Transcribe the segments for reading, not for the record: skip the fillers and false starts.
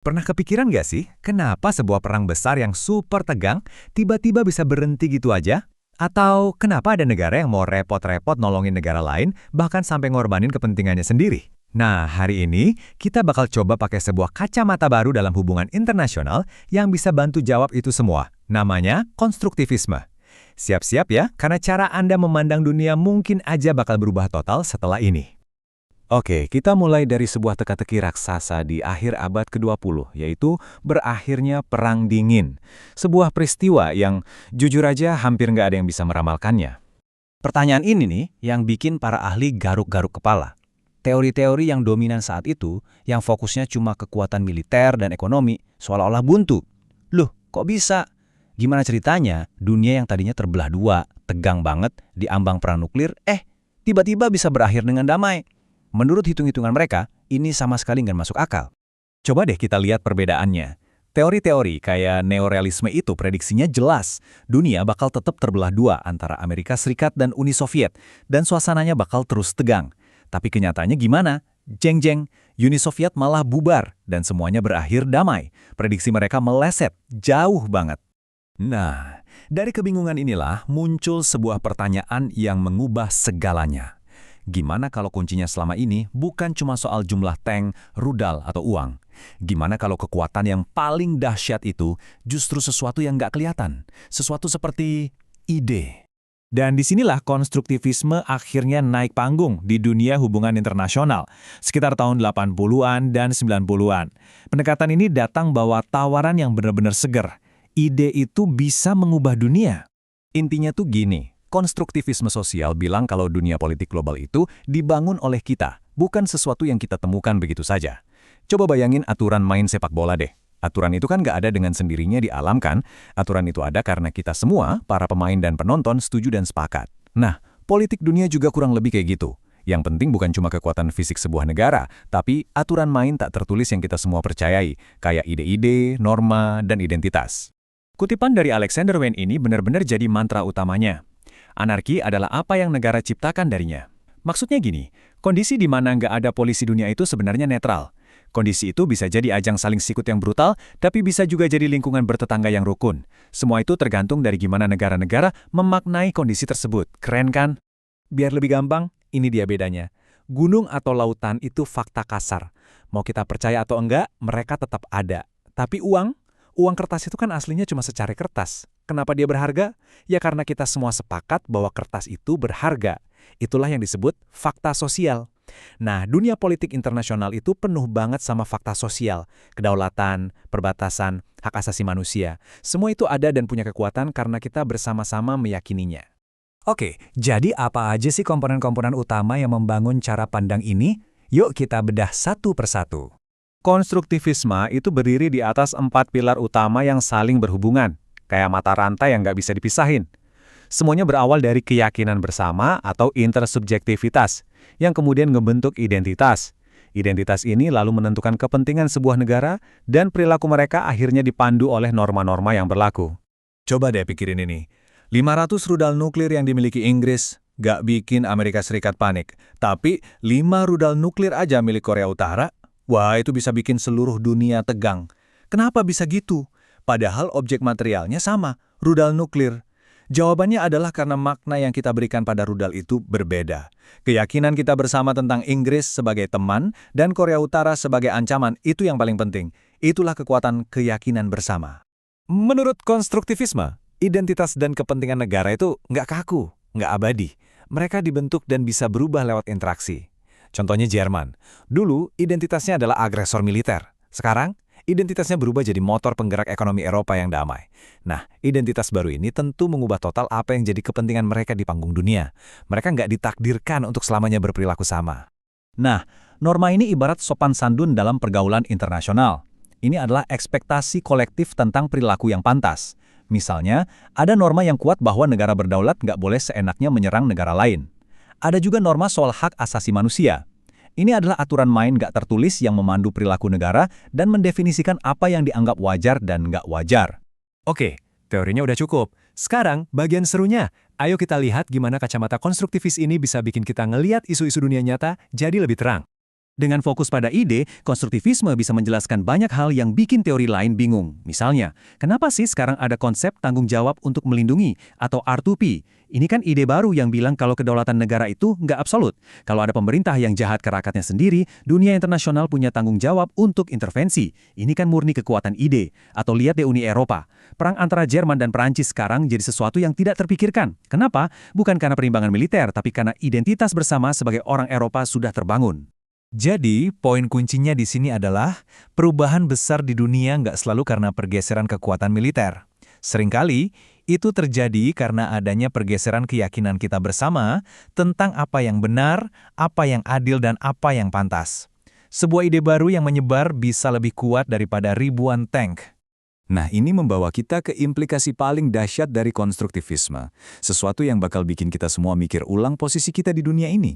Pernah kepikiran nggak sih, kenapa sebuah perang besar yang super tegang tiba-tiba bisa berhenti gitu aja? Atau kenapa ada negara yang mau repot-repot nolongin negara lain, bahkan sampai ngorbanin kepentingannya sendiri? Nah, hari ini kita bakal coba pakai sebuah kacamata baru dalam hubungan internasional yang bisa bantu jawab itu semua. Namanya konstruktivisme. Siap-siap ya, karena cara Anda memandang dunia mungkin aja bakal berubah total setelah ini. Oke, kita mulai dari sebuah teka-teki raksasa di akhir abad ke-20, yaitu berakhirnya Perang Dingin. Sebuah peristiwa yang jujur aja hampir nggak ada yang bisa meramalkannya. Pertanyaan ini nih yang bikin para ahli garuk-garuk kepala. Teori-teori yang dominan saat itu, yang fokusnya cuma kekuatan militer dan ekonomi, seolah-olah buntu. Loh, kok bisa? Gimana ceritanya dunia yang tadinya terbelah dua, tegang banget, di ambang perang nuklir, tiba-tiba bisa berakhir dengan damai? Menurut hitung-hitungan mereka, ini sama sekali nggak masuk akal. Coba deh kita lihat perbedaannya. Teori-teori kayak neorealisme itu prediksinya jelas. Dunia bakal tetap terbelah dua antara Amerika Serikat dan Uni Soviet, dan suasananya bakal terus tegang. Tapi kenyataannya gimana? Jeng-jeng, Uni Soviet malah bubar, dan semuanya berakhir damai. Prediksi mereka meleset, jauh banget. Nah, dari kebingungan inilah muncul sebuah pertanyaan yang mengubah segalanya. Gimana kalau kuncinya selama ini bukan cuma soal jumlah tank, rudal, atau uang? Gimana kalau kekuatan yang paling dahsyat itu justru sesuatu yang nggak kelihatan? Sesuatu seperti ide. Dan disinilah konstruktivisme akhirnya naik panggung di dunia hubungan internasional, sekitar tahun 80-an dan 90-an. Pendekatan ini datang bawa tawaran yang benar-benar seger. Ide itu bisa mengubah dunia. Intinya tuh gini. Konstruktivisme sosial bilang kalau dunia politik global itu dibangun oleh kita, bukan sesuatu yang kita temukan begitu saja. Coba bayangin aturan main sepak bola deh. Aturan itu kan nggak ada dengan sendirinya di alam kan? Aturan itu ada karena kita semua, para pemain dan penonton, setuju dan sepakat. Nah, politik dunia juga kurang lebih kayak gitu. Yang penting bukan cuma kekuatan fisik sebuah negara, tapi aturan main tak tertulis yang kita semua percayai, kayak ide-ide, norma, dan identitas. Kutipan dari Alexander Wayne ini benar-benar jadi mantra utamanya. Anarki adalah apa yang negara ciptakan darinya. Maksudnya gini, kondisi di mana nggak ada polisi dunia itu sebenarnya netral. Kondisi itu bisa jadi ajang saling sikut yang brutal, tapi bisa juga jadi lingkungan bertetangga yang rukun. Semua itu tergantung dari gimana negara-negara memaknai kondisi tersebut. Keren kan? Biar lebih gampang, ini dia bedanya. Gunung atau lautan itu fakta kasar. Mau kita percaya atau enggak, mereka tetap ada. Tapi uang kertas itu kan aslinya cuma secari kertas. Kenapa dia berharga? Ya karena kita semua sepakat bahwa kertas itu berharga. Itulah yang disebut fakta sosial. Nah, dunia politik internasional itu penuh banget sama fakta sosial. Kedaulatan, perbatasan, hak asasi manusia. Semua itu ada dan punya kekuatan karena kita bersama-sama meyakininya. Oke, jadi apa aja sih komponen-komponen utama yang membangun cara pandang ini? Yuk kita bedah satu persatu. Konstruktivisme itu berdiri di atas 4 pilar utama yang saling berhubungan. Kayak mata rantai yang nggak bisa dipisahin. Semuanya berawal dari keyakinan bersama atau intersubjektivitas, yang kemudian ngebentuk identitas. Identitas ini lalu menentukan kepentingan sebuah negara, dan perilaku mereka akhirnya dipandu oleh norma-norma yang berlaku. Coba deh pikirin ini. 500 rudal nuklir yang dimiliki Inggris nggak bikin Amerika Serikat panik. Tapi 5 rudal nuklir aja milik Korea Utara, wah itu bisa bikin seluruh dunia tegang. Kenapa bisa gitu? Padahal objek materialnya sama, rudal nuklir. Jawabannya adalah karena makna yang kita berikan pada rudal itu berbeda. Keyakinan kita bersama tentang Inggris sebagai teman dan Korea Utara sebagai ancaman itu yang paling penting. Itulah kekuatan keyakinan bersama. Menurut konstruktivisme, identitas dan kepentingan negara itu nggak kaku, nggak abadi. Mereka dibentuk dan bisa berubah lewat interaksi. Contohnya Jerman. Dulu identitasnya adalah agresor militer. Sekarang identitasnya berubah jadi motor penggerak ekonomi Eropa yang damai. Nah, identitas baru ini tentu mengubah total apa yang jadi kepentingan mereka di panggung dunia. Mereka nggak ditakdirkan untuk selamanya berperilaku sama. Nah, norma ini ibarat sopan santun dalam pergaulan internasional. Ini adalah ekspektasi kolektif tentang perilaku yang pantas. Misalnya, ada norma yang kuat bahwa negara berdaulat nggak boleh seenaknya menyerang negara lain. Ada juga norma soal hak asasi manusia. Ini adalah aturan main nggak tertulis yang memandu perilaku negara dan mendefinisikan apa yang dianggap wajar dan nggak wajar. Oke, teorinya udah cukup. Sekarang, bagian serunya. Ayo kita lihat gimana kacamata konstruktivis ini bisa bikin kita ngelihat isu-isu dunia nyata jadi lebih terang. Dengan fokus pada ide, konstruktivisme bisa menjelaskan banyak hal yang bikin teori lain bingung. Misalnya, kenapa sih sekarang ada konsep tanggung jawab untuk melindungi atau R2P? Ini kan ide baru yang bilang kalau kedaulatan negara itu nggak absolut. Kalau ada pemerintah yang jahat ke rakyatnya sendiri, dunia internasional punya tanggung jawab untuk intervensi. Ini kan murni kekuatan ide. Atau lihat deh Uni Eropa. Perang antara Jerman dan Perancis sekarang jadi sesuatu yang tidak terpikirkan. Kenapa? Bukan karena perimbangan militer, tapi karena identitas bersama sebagai orang Eropa sudah terbangun. Jadi, poin kuncinya di sini adalah perubahan besar di dunia nggak selalu karena pergeseran kekuatan militer. Seringkali, itu terjadi karena adanya pergeseran keyakinan kita bersama tentang apa yang benar, apa yang adil, dan apa yang pantas. Sebuah ide baru yang menyebar bisa lebih kuat daripada ribuan tank. Nah, ini membawa kita ke implikasi paling dahsyat dari konstruktivisme. Sesuatu yang bakal bikin kita semua mikir ulang posisi kita di dunia ini.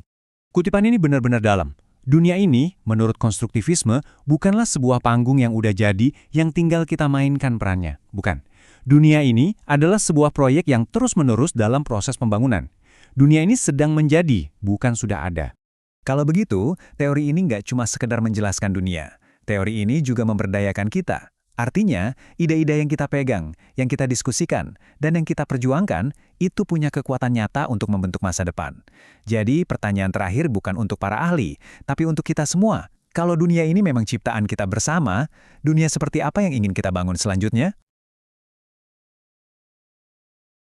Kutipan ini benar-benar dalam. Dunia ini, menurut konstruktivisme, bukanlah sebuah panggung yang udah jadi yang tinggal kita mainkan perannya. Bukan. Dunia ini adalah sebuah proyek yang terus-menerus dalam proses pembangunan. Dunia ini sedang menjadi, bukan sudah ada. Kalau begitu, teori ini nggak cuma sekedar menjelaskan dunia. Teori ini juga memberdayakan kita. Artinya, ide-ide yang kita pegang, yang kita diskusikan, dan yang kita perjuangkan, itu punya kekuatan nyata untuk membentuk masa depan. Jadi, pertanyaan terakhir bukan untuk para ahli, tapi untuk kita semua. Kalau dunia ini memang ciptaan kita bersama, dunia seperti apa yang ingin kita bangun selanjutnya?